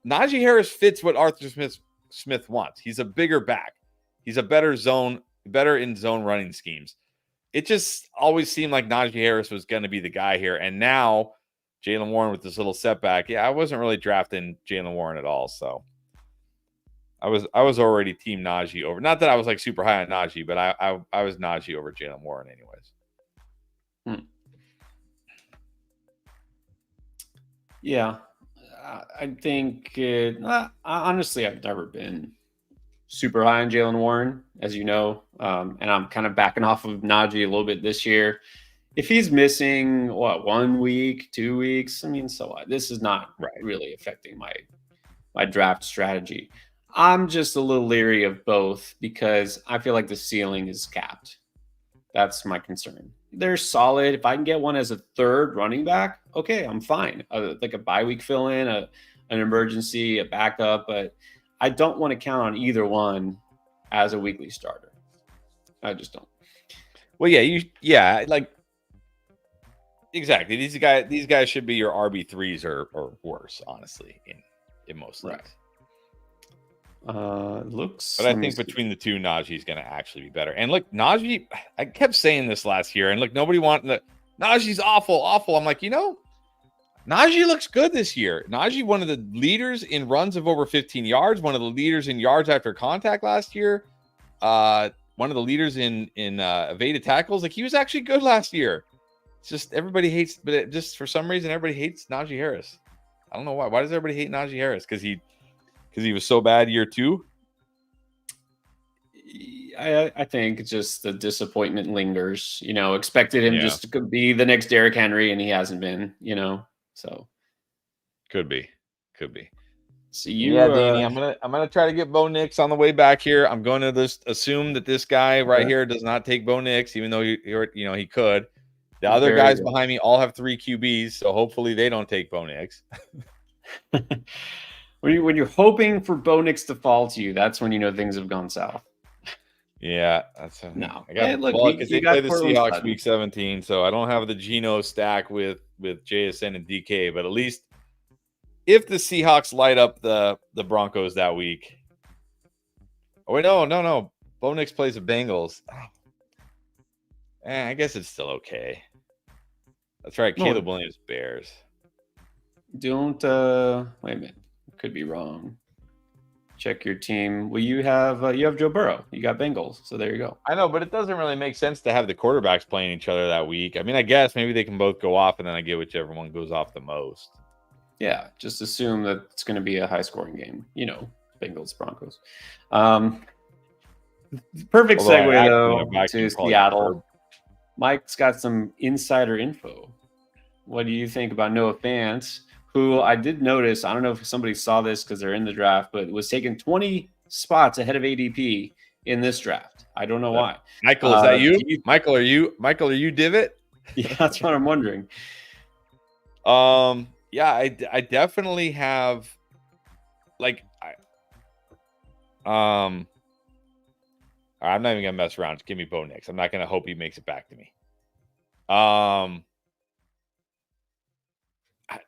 S2: Najee Harris fits what Arthur Smith wants. He's a bigger back. He's a better in zone running schemes. It just always seemed like Najee Harris was going to be the guy here. And now Jaylen Warren with this little setback. Yeah, I wasn't really drafting Jaylen Warren at all. So I was already team Najee over. Not that I was like super high on Najee, but I was Najee over Jaylen Warren anyways.
S1: Yeah, I think honestly, I've never been super high on Jaylen Warren, as you know, and I'm kind of backing off of Najee a little bit this year. If he's missing 1 week, 2 weeks, I mean, so what? This is not really affecting my draft strategy. I'm just a little leery of both because I feel like the ceiling is capped. That's my concern. They're solid. If I can get one as a third running back, okay, I'm fine. Like a bye week fill in, an emergency, a backup, but I don't want to count on either one as a weekly starter. I just don't.
S2: Well, like exactly. These guys should be your RB3s or worse, honestly, in most leagues.
S1: Looks.
S2: But I think between the two, Najee's going to actually be better. And look, Najee, I kept saying this last year, and look, nobody wanted Najee's awful. I'm like, Najee looks good this year. Najee, one of the leaders in runs of over 15 yards, one of the leaders in yards after contact last year, one of the leaders in evaded tackles. Like, he was actually good last year. It's just everybody hates, but just for some reason, everybody hates Najee Harris. I don't know why. Why does everybody hate Najee Harris? Because he was so bad year 2?
S1: I think just the disappointment lingers. Expected him just to be the next Derrick Henry, and he hasn't been. So
S2: could be.
S1: So
S2: Danny, I'm gonna try to get Bo Nix on the way back here. I'm going to just assume that this guy right here does not take Bo Nix, even though he could. The other guys behind me all have 3 QBs, so hopefully they don't take Bo Nix.
S1: when you're hoping for Bo Nix to fall to you, that's when you know things have gone south.
S2: Yeah, that's
S1: No.
S2: I got
S1: Hey, look,
S2: because
S1: you
S2: they play
S1: got
S2: the
S1: Cortland
S2: Seahawks
S1: Sutton.
S2: week 17, so I don't have the Geno stack with JSN and DK, but at least if the Seahawks light up the Broncos that week. Oh wait, no. Bo Nix plays the Bengals. I guess it's still okay. That's right.
S1: No,
S2: Caleb Williams Bears.
S1: don't wait a minute. Could be wrong. Check your team. Well, you have Joe Burrow. You got Bengals. So there you go.
S2: I know, but it doesn't really make sense to have the quarterbacks playing each other that week. I mean, I guess maybe they can both go off, and then I get whichever one goes off the most.
S1: Yeah, just assume that it's going to be a high-scoring game. You know, Bengals Broncos. Perfect segue though to Seattle. Mike's got some insider info. What do you think about Noah Fant, who I did notice? I don't know if somebody saw this because they're in the draft, but was taken 20 spots ahead of ADP in this draft. I don't know why.
S2: Michael, is that you? Michael, are you Divot?
S1: Yeah, that's what I'm wondering.
S2: Yeah, I definitely have, like, I'm not even gonna mess around. Just give me Bo Nix. I'm not gonna hope he makes it back to me.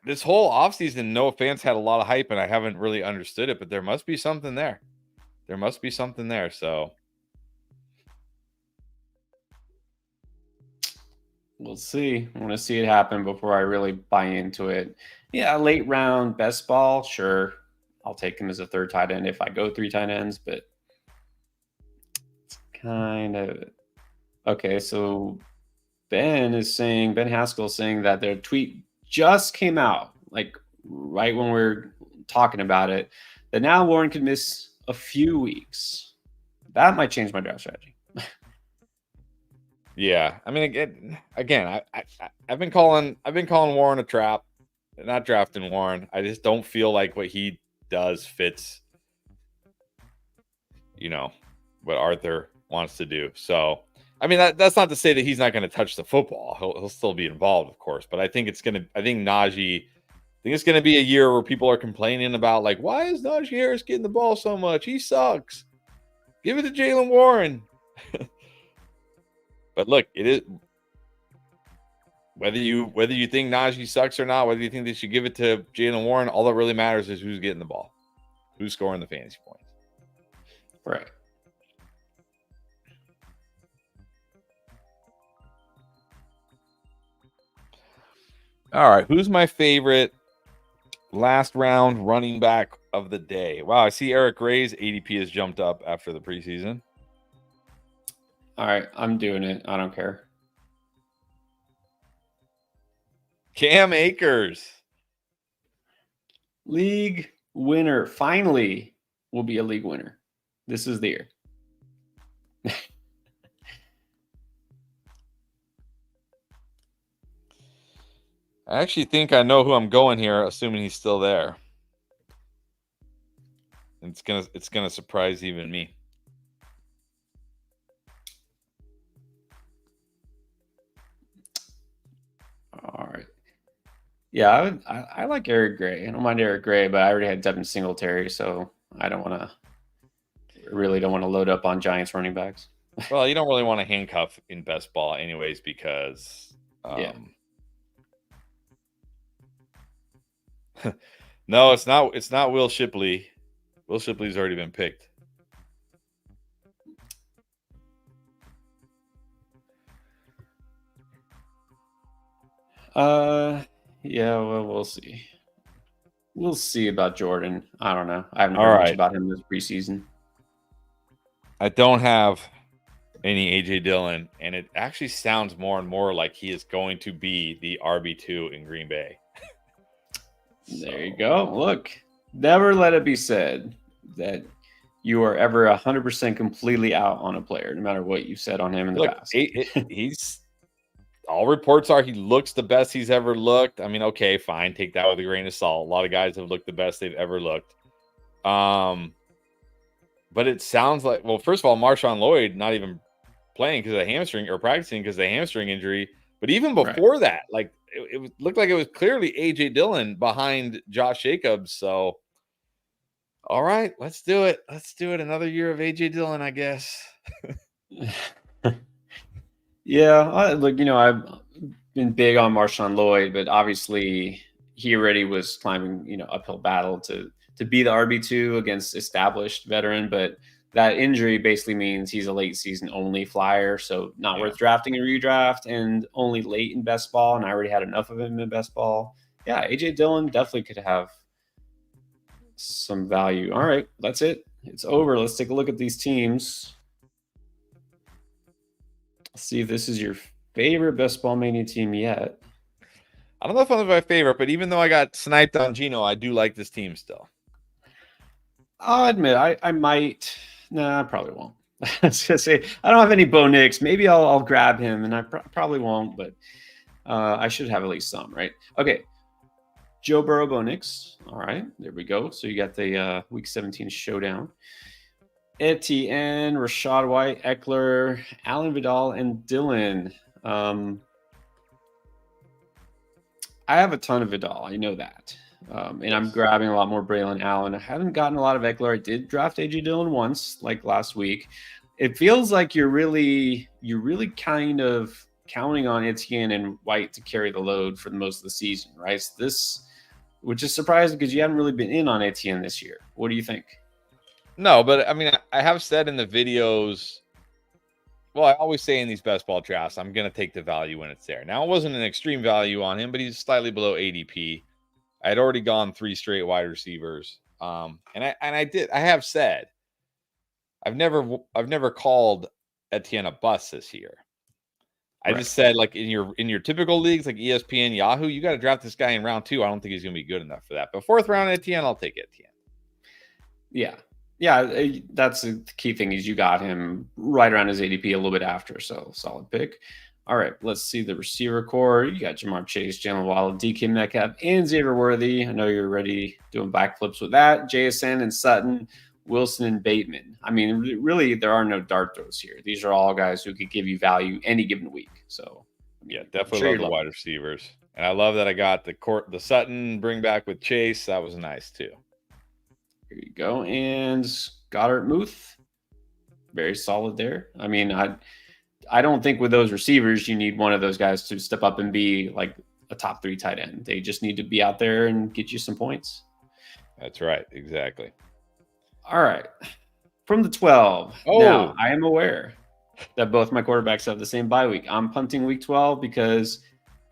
S2: This whole offseason, Noah Fant had a lot of hype, and I haven't really understood it, but there must be something there. So
S1: we'll see. I want to see it happen before I really buy into it. Yeah, late round best ball, sure. I'll take him as a third tight end if I go 3 tight ends, but it's kind of okay. So Ben Haskell is saying that their tweet just came out, like right when we're talking about it, that now Warren could miss a few weeks. That might change my draft strategy.
S2: Yeah, I mean, again, I've been calling Warren a trap, not drafting Warren. I just don't feel like what he does fits, what Arthur wants to do. So, I mean, that's not to say that he's not going to touch the football. He'll still be involved, of course. But I think it's going to be a year where people are complaining about, like, why is Najee Harris getting the ball so much? He sucks. Give it to Jaylen Warren. But look, it is whether you think Najee sucks or not, whether you think they should give it to Jaylen Warren, all that really matters is who's getting the ball, who's scoring the fantasy points.
S1: Right.
S2: All right, who's my favorite last round running back of the day? Wow, I see Eric Gray's ADP has jumped up after the preseason.
S1: All right, I'm doing it. I don't care.
S2: Cam Akers.
S1: League winner. Finally will be a league winner. This is the year.
S2: I actually think I know who I'm going here, assuming he's still there. It's gonna surprise even me.
S1: All right. Yeah, I like Eric Gray. I don't mind Eric Gray, but I already had Devin Singletary, so I don't want to load up on Giants running backs.
S2: Well, you don't really want to handcuff in best ball anyways, because no, it's not Will Shipley. Will Shipley's already been picked.
S1: Yeah, well, we'll see. We'll see about Jordan. I don't know. I haven't heard much about him this preseason.
S2: I don't have any AJ Dillon, and it actually sounds more and more like he is going to be the RB2 in Green Bay.
S1: There you go. Look, never let it be said that you are ever 100% completely out on a player, no matter what you've said on him in the past.
S2: He's all reports are he looks the best he's ever looked. I mean, okay, fine, take that with a grain of salt. A lot of guys have looked the best they've ever looked. But it sounds like, well, first of all, Marshawn Lloyd not even playing because of the hamstring or practicing because of the hamstring injury. But even before that, like it looked like it was clearly AJ Dillon behind Josh Jacobs. So All right, let's do it. Let's do it. Another year of AJ Dillon, I guess.
S1: Yeah, look, I've been big on Marshawn Lloyd, but obviously he already was climbing, uphill battle to be the RB2 against established veteran, but that injury basically means he's a late season only flyer, so not worth drafting a redraft and only late in best ball, and I already had enough of him in best ball. Yeah, AJ Dillon definitely could have some value. All right, that's it. It's over. Let's take a look at these teams. Let's see if this is your favorite best ball mania team yet.
S2: I don't know if I'm my favorite, but even though I got sniped on Geno, I do like this team still.
S1: I'll admit I might. Nah, I probably won't. I was gonna say I don't have any Bo Nix. Maybe I'll grab him, and I probably won't, but I should have at least some, right? Okay, Joe Burrow, Bo Nix. All right, there we go. So you got the Week 17 showdown. Etienne, Rashad White, Eckler, Alan Vidal, and Dylan. I have a ton of Vidal. I know that. And I'm grabbing a lot more Braylon Allen. I haven't gotten a lot of Eckler. I did draft AJ Dillon once, like last week. It feels like you're really kind of counting on Etienne and White to carry the load for the most of the season, right? So this, which is surprising because you haven't really been in on Etienne this year. What do you think?
S2: No, but I mean, I have said in the videos, well, I always say in these best ball drafts, I'm going to take the value when it's there. Now, it wasn't an extreme value on him, but he's slightly below ADP. I had already gone 3 straight wide receivers. And I have said, I've never called Etienne a bust this year. I just said, like, in your typical leagues, like ESPN, Yahoo, you got to draft this guy in round 2. I don't think he's going to be good enough for that. But 4th round Etienne, I'll take Etienne.
S1: Yeah, that's the key thing is you got him right around his ADP a little bit after, so solid pick. All right, let's see the receiver core. You got Jamar Chase, Jalen Waddle, DK Metcalf, and Xavier Worthy. I know you're already doing backflips with that. JSN and Sutton, Wilson and Bateman. I mean, really, there are no dart throws here. These are all guys who could give you value any given week. So,
S2: yeah, definitely love the wide receivers. And I love that I got the Sutton bring back with Chase. That was nice, too.
S1: Here you go. And Goddard Muth, very solid there. I mean, I don't think with those receivers, you need one of those guys to step up and be like a top 3 tight end. They just need to be out there and get you some points.
S2: That's right. Exactly.
S1: All right. From the 12. Oh. Now, I am aware that both my quarterbacks have the same bye week. I'm punting week 12 because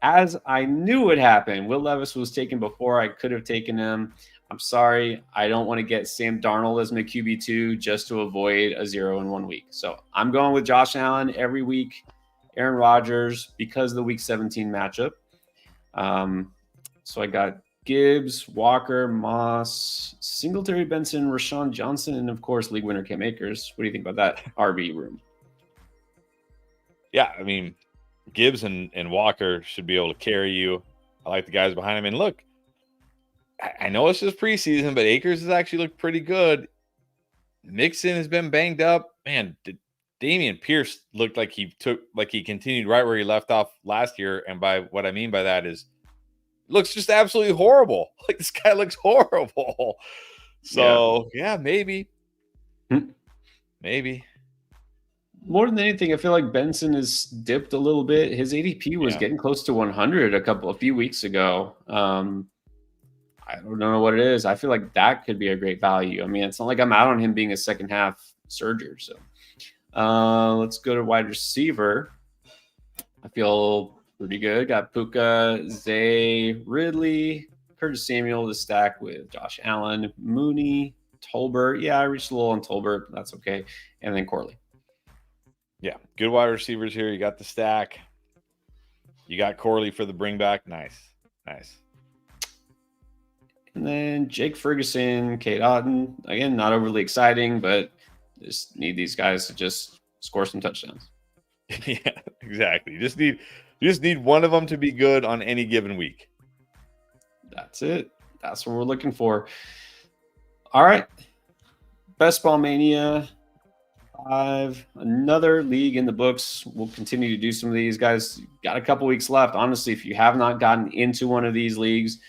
S1: as I knew would happen, Will Levis was taken before I could have taken him. I'm sorry. I don't want to get Sam Darnold as my QB2 just to avoid a 0 in 1 week. So I'm going with Josh Allen every week, Aaron Rodgers because of the week 17 matchup. So I got Gibbs, Walker, Moss, Singletary, Benson, Rashawn Johnson, and of course, league winner Cam Akers. What do you think about that RB room?
S2: Yeah, I mean, Gibbs and Walker should be able to carry you. I like the guys behind him. And look, I know it's just preseason, but Akers has actually looked pretty good. Mixon has been banged up. Man, Damian Pierce looked like he continued right where he left off last year. And by what I mean by that is looks just absolutely horrible. Like this guy looks horrible. So yeah maybe. Maybe.
S1: More than anything, I feel like Benson has dipped a little bit. His ADP was getting close to 100 a few weeks ago. I don't know what it is. I feel like that could be a great value. I mean, it's not like I'm out on him being a second half surger. So let's go to wide receiver. I feel pretty good. Got Puka, Zay, Ridley, Curtis Samuel to stack with Josh Allen, Mooney, Tolbert. Yeah, I reached a little on Tolbert, but that's okay. And then Corley.
S2: Yeah, good wide receivers here. You got the stack. You got Corley for the bring back. Nice.
S1: And then Jake Ferguson, Kate Otten. Again, not overly exciting, but just need these guys to just score some touchdowns.
S2: Yeah, exactly. You just need one of them to be good on any given week.
S1: That's it. That's what we're looking for. All right. Best Ball Mania 5. Another league in the books. We'll continue to do some of these, guys. Got a couple weeks left. Honestly, if you have not gotten into one of these leagues,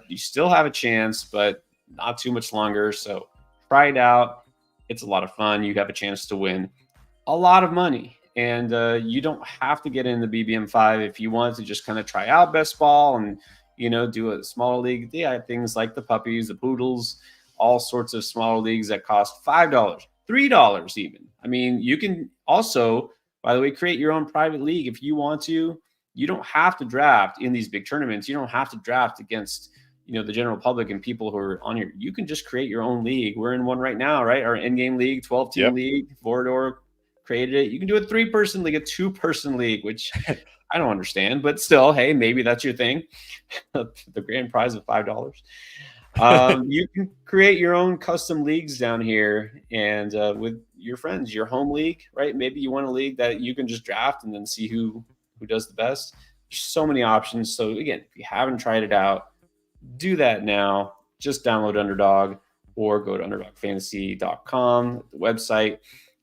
S1: you still have a chance, but not too much longer. So Try it out. It's a lot of fun. You have a chance to win a lot of money. And you don't have to get in the BBM5 if you want to just kind of try out best ball and, do a smaller league. They have things like the puppies, the poodles, all sorts of smaller leagues that cost $5, $3 even. I mean, you can also, by the way, create your own private league if you want to. You don't have to draft in these big tournaments. You don't have to draft against, the general public and people who are on here. You can just create your own league. We're in one right now, right? Our endgame league, 12-team league. Vorador created it. You can do a 3-person league, a 2-person league, which I don't understand, but still, hey, maybe that's your thing. The grand prize of $5. You can create your own custom leagues down here and with your friends, your home league, right? Maybe you want a league that you can just draft and then see who does the best. There's so many options. So again, if you haven't tried it out, do that now. Just download Underdog or go to underdogfantasy.com, the website,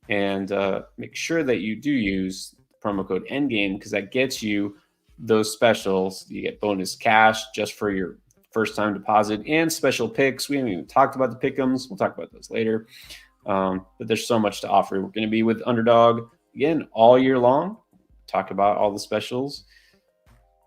S1: and make sure that you do use the promo code ENDGAME because that gets you those specials. You get bonus cash just for your first time deposit and special picks. We haven't even talked about the pick'ems. We'll talk about those later. But there's so much to offer. We're going to be with Underdog again all year long. Talk about all the specials.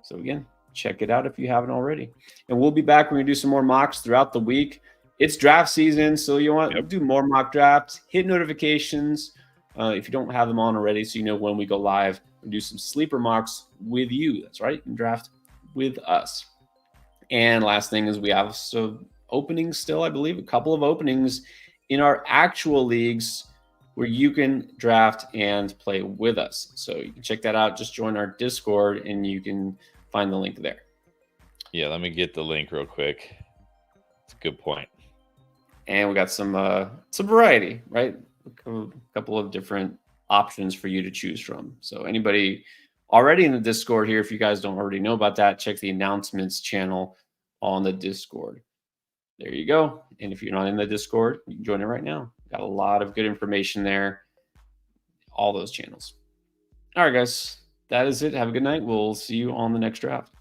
S1: So again, check it out if you haven't already. And we'll be back. We're going to do some more mocks throughout the week. It's draft season, so you want to do more mock drafts. Hit notifications if you don't have them on already so you know when we go live. We'll do some sleeper mocks with you. That's right. You can draft with us. And last thing is we have some openings still, I believe, a couple of openings in our actual leagues where you can draft and play with us. So you can check that out. Just join our Discord and you can find the link there.
S2: Yeah, let me get the link real quick. It's a good point.
S1: And we got some variety, right? A couple of different options for you to choose from. So anybody already in the Discord here, if you guys don't already know about that, check the announcements channel on the Discord. There you go. And if you're not in the Discord, you can join it right now. Got a lot of good information there. All those channels. All right, guys. That is it. Have a good night. We'll see you on the next draft.